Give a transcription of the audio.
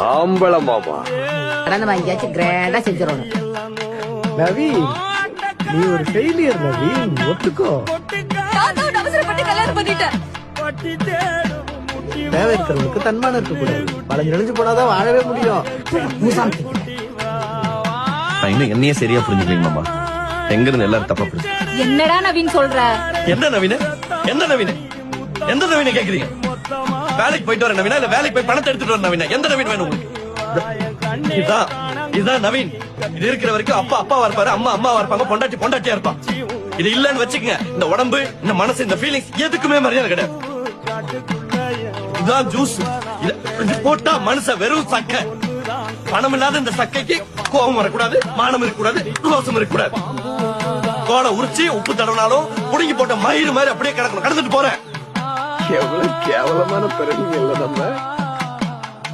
ஆம்பள மாமா. கடனை வாங்கியாச்சும் கிராண்டா செஞ்சிடணும். நவீன், நீ ஒரு ஃபெயிலியர் நவீன், ஒத்துக்கோ. அவசரப்பட்டு கல்யாணம் பண்ணிட்டேன். தேவை இருக்கிறவங்களுக்கு தன்மானம் இருக்க கூடாது. பழஞ்சு நெளிஞ்சு போனாதான் வாழவே முடியும். இன்னும் என்னையே சரியா புரிஞ்சுக்கலீங்க மாமா. எங்க இருந்து எல்லாரும் தப்பா புரிஞ்சு. என்னடா நவீன் சொல்ற? என்ன நவீன? எந்த நவீன? எந்த நவீன கேக்குறீங்க? வேலைக்கு போயிட்டு வர நவீனா இல்ல வேலைக்கு போய் பணத்தை எடுத்துட்டு வர நவீனா? எந்த நவீன் வேணும் உங்களுக்கு? இதான் நவீன். இது இருக்கிற வரைக்கும் அப்பா அப்பாவா இருப்பாரு, அம்மா அம்மாவா இருப்பாங்க, பொண்டாட்டி பொண்டாட்டியா இருப்பான். இது இல்லன்னு வச்சுக்கங்க, இந்த உடம்பு, இந்த மனசு, இந்த ஃபீலிங்ஸ் எதுக்குமே மரியாதை கிடையாது. இதான் ஜூஸ். இது போட்டா மனுஷ வெறும் சக்கை. பணம் இல்லாத இந்த சக்கைக்கு கோபம் வரக்கூடாது, மானம் இருக்கக்கூடாது, ரோசம் இருக்கக்கூடாது. கோலை உரிச்சி உப்பு தடவினாலும் புடுங்கி போட்ட மயிறு மாதிரி அப்படியே கிடக்கணும். கடந்துட்டு போறேன். எவ்வளவு கேவலமான பிறகு இல்ல நம்ம.